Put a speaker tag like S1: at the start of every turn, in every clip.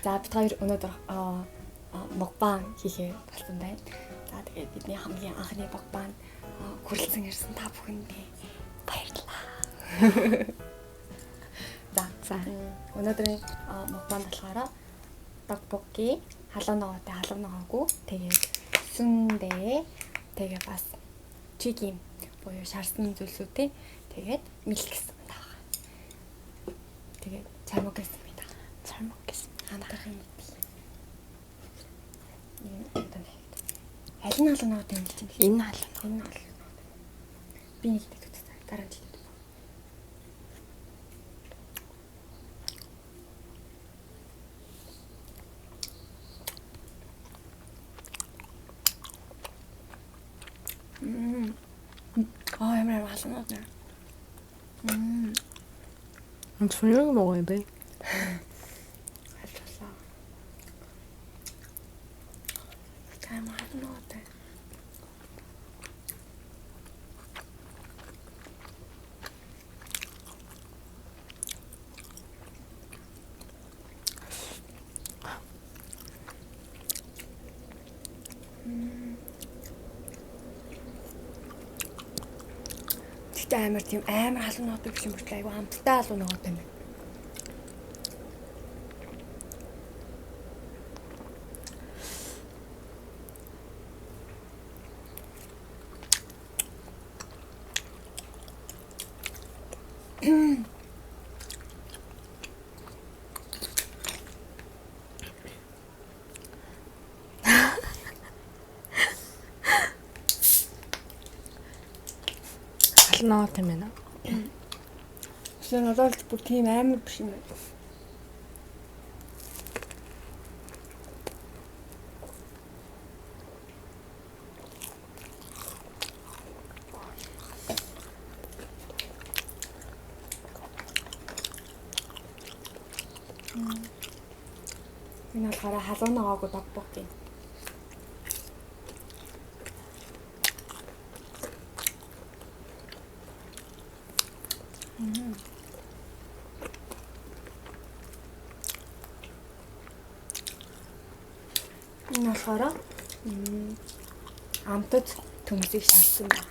S1: За бид хоёр өнөөдөр мукбан хийхээ болсон байна. За тэгээд бидний хамгийн анхны мукбан хүрэлцэн ирсэн та бүхэндээ баярлалаа. За өнөөдрийн мукбан болохоор токбокки халуунаатай халуунаагүй тэгээд сүндээ тэгээд бас чигийн буюу шарсан зүйлсүүдтэй тэгээд мэл гэсэн байгаа. Тэгээд цаймог гэсэн мэт. Цаймог гэсэн хамтарх юм. Аль нь халуунаад юм чинь? Энэ халуунаад. Би нэг дэвтэ дараа нь. Ямар халуунаад нэ.
S2: 저녁에 먹어야 돼.
S1: 알았어. 잘 먹는 것 같아. 진짜 амар тийм амар халуун нуудаг биш юм болтой айгу амттай халуун нуудаг юм байна.
S2: халуунаад юм байна.
S1: Эсвэл надад бүр тийм амар биш юм байна. Энэ болохоор халуунаагүй токбокки. Энэ болохоор амтд төмсийг шаардсан байна.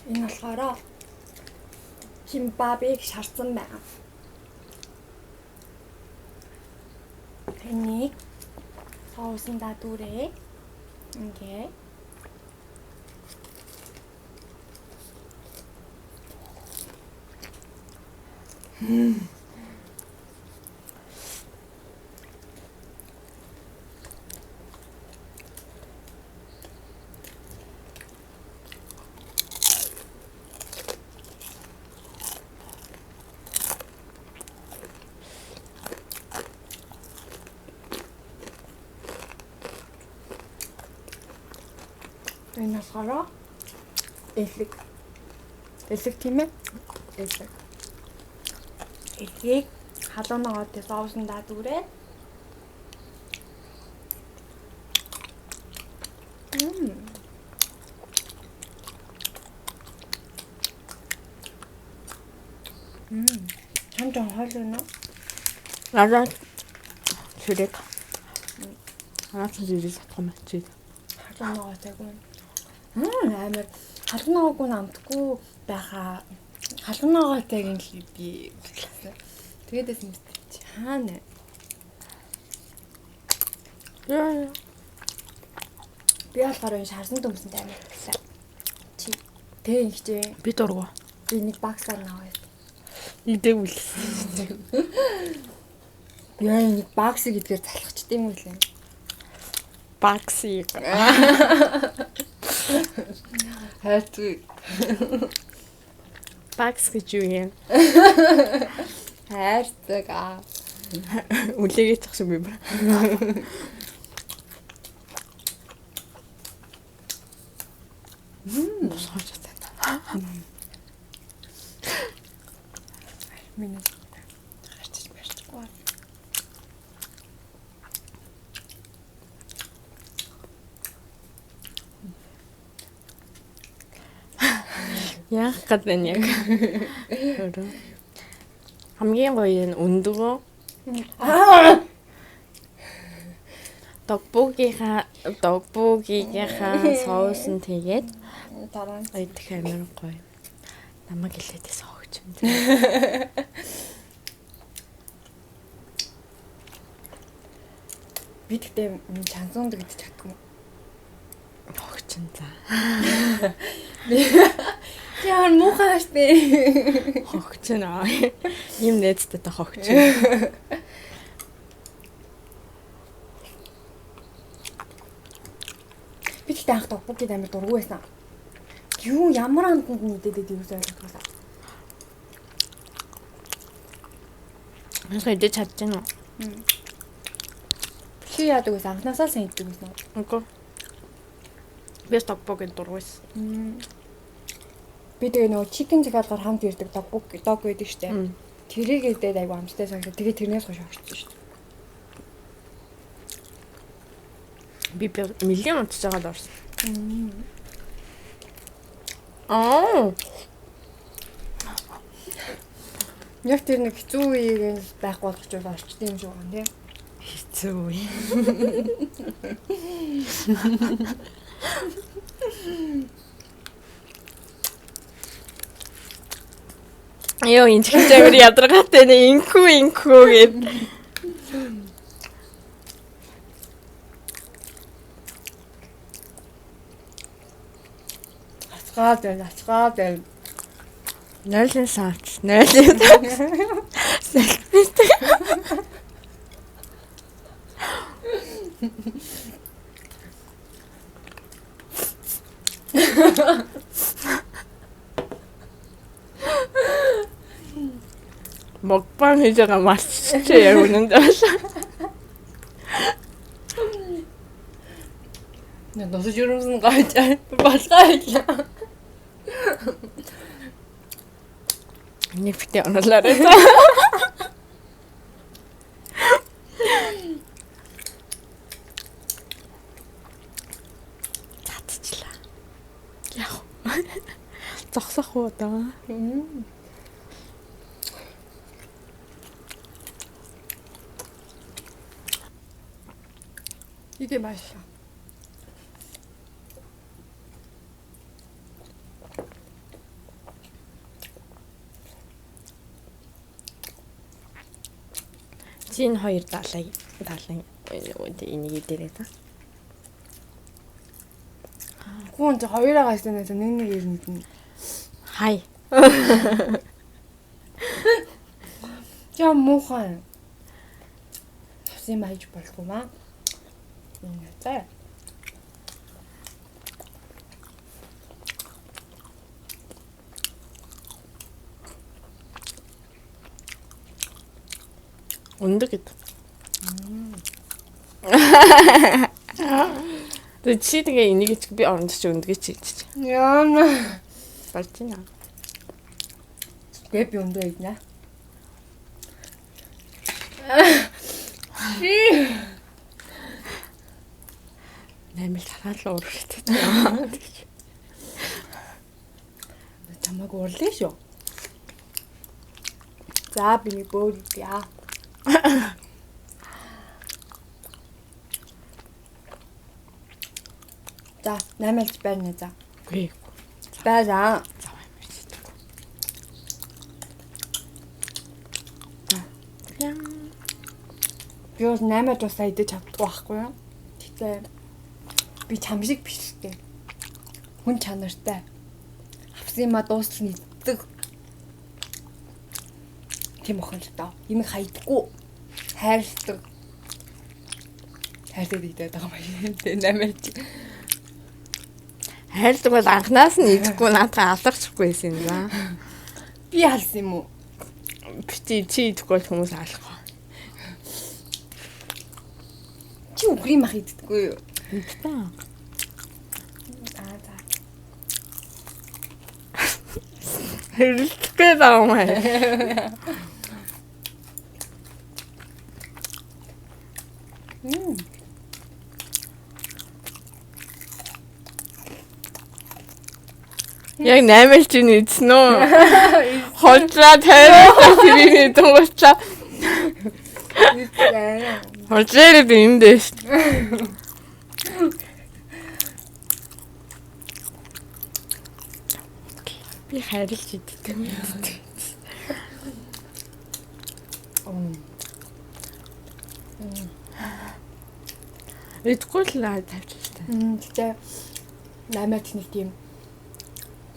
S1: Энэ болохоор химбабыг шаардсан байна. Энийг соусын дадуурээ ингээ энэ болохоор элэг тийм ээ. Элэг халуунаагаад соусын дадуурээ. Чамд хоолно.
S2: 나랑 그래. 알았어 이제 잠깐만 지.
S1: халуунаагаагүй. Амар халуунаагаагүй намтгүй байхаа халуунаагаатай гин л би хэлсэн. Тэгээдээс мэдчих хаана.
S2: яа.
S1: Би болохоор энэ шарсан төмсөнд амар хэлсэн. Чи тэг ихжээ.
S2: Би дургу.
S1: Би нэг багсаар наваа.
S2: 이대 울.
S1: Яа нэг багс гэдгээр залхачд юм уу лээ.
S2: 박스.
S1: хайрцаг.
S2: 박스 гэж юу юм?
S1: хайрцаг
S2: үлээгээд зах шиг би ба. Сорж таа.
S1: Миний хайрцаг барьчихгүй.
S2: Яах гээд байна яг. Өөрөө. Хамгийн гоё нь өндгөө. Догбуугийнхаа соус нь тэгээд
S1: дараа нь
S2: идэх амар гоё. Намайг хэлээдээ соогч юм.
S1: би тэгтээ чанцуунд гэж чаддгүй.
S2: Хогчин за.
S1: Яар муухай штэ.
S2: Хогчин аа. Ийм нээцтэй та хогчин.
S1: Би тэгтээ анх догбуугийн амар дургүй байсан. Юу ямар амтнд нийтэд юу ойлгохгүй.
S2: Мөн идэж чадчихна уу?
S1: Чи яадаг вэ? Анхнаасаа сайн иддэг байсан уу?
S2: Үгүй. Би догбуугийн дургүйс.
S1: Би тэгээ нөгөө чикен зэгалгаар хамт ирдэг дог байдаг штэ. Тэрийг идээд айгу амттай санагдав. Тэгээ тэрнээс хойш огцсон штэ.
S2: Би миллион утсаж байгаа дурсан. Аа.
S1: Яг тэр нэг хэцүү үеийг байхгүй болгоч орчтой юм шиг байна тийм.
S2: Хэцүү үе. Яа энэ чамд ядаргаатай нэ инхүү гэд.
S1: Ацгаад.
S2: Нойлын савч. Нойлын савч. 먹방 хийж байгаа марч яг үнэн дээр.
S1: Я носож юусэн гайтай болтой.
S2: Нэг битээ оноолаарай. Цацчлаа. Яах. Зогсох уу даа.
S1: 이게 맛이야.
S2: Чин хоёр даалаа энийг идэрээ та.
S1: Гүн ч хоёроо гайснаас нэг ирнэ.
S2: Хай.
S1: Я муухай. Тавсан байж болгүй маа. Яа.
S2: Өндөг гэд. Тэ чи тэгээ энийг ч би оронд чи өндөг чи чи.
S1: Яа.
S2: Балтина.
S1: Гэ би өндөр иднэ.
S2: Нэмэл хараалаа ууралтай.
S1: Чамаг уурлаа шүү. За би нэг бөөр идья. За, наймалж байна за.
S2: Гүй.
S1: Байраа. Би бол 8 тусаа идэж чаддгүй байхгүй юу? Тэгтээ би чам шиг биш л дээ. Хүн чанартай. Авсан юма дуустал нэгдэг. Тийм охин л доо. Юм хайдаггүй. Хайрладаг. Хайрладаг идээд байгаа юм шиг. 8
S2: Хайрладаг бол анханаас нь идэхгүй наадаа алгахгүй байсан юм да.
S1: би алсан юм уу?
S2: Бити чи идэхгүй бол хүмүүс алах.
S1: Чи үгүй мах иддэггүй юу?
S2: Мэдтээ.
S1: За.
S2: Хэрэлдэхгүй байгаа юм аа. Яг 8-ын эзэн үү? Холдраа тайраад тэрийг дуусчаа. Холдраад юм дэс. Би хайрлаж иддэг юм. Эдгүүл л тавьчихсан.
S1: Гэтэ намайг нэг тийм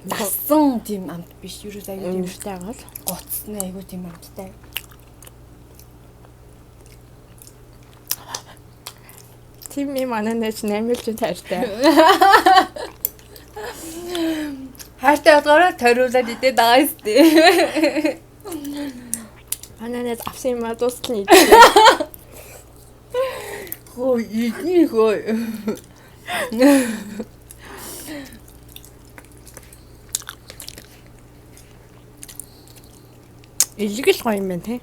S1: дасан тийм амт биш. Юу айгуу тийм
S2: Юмштай гол.
S1: гоцны айгуу тийм амттай.
S2: Тийм юм ананаас 8-ын таартай.
S1: Хайртай бодгороо ториулаад идээд байгаа юм.
S2: Ананаас авсан юм дуусна идэх.
S1: Хөө идэх хөө.
S2: Илгэл гоё юм байна те.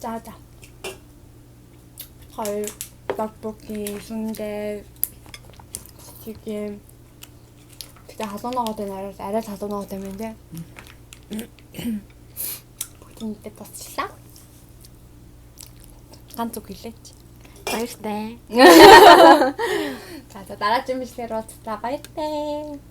S1: За. Хоёр 떡боки сүндэ чикен. Тэгтээ халуунаагаад байна арай халуунаагаад байна те. Бүгдээ тасчлаа. Ганц үг хэлээч.
S2: Баяртай.
S1: За дараагийн бичлэгээр уулзлаа. Баяртай.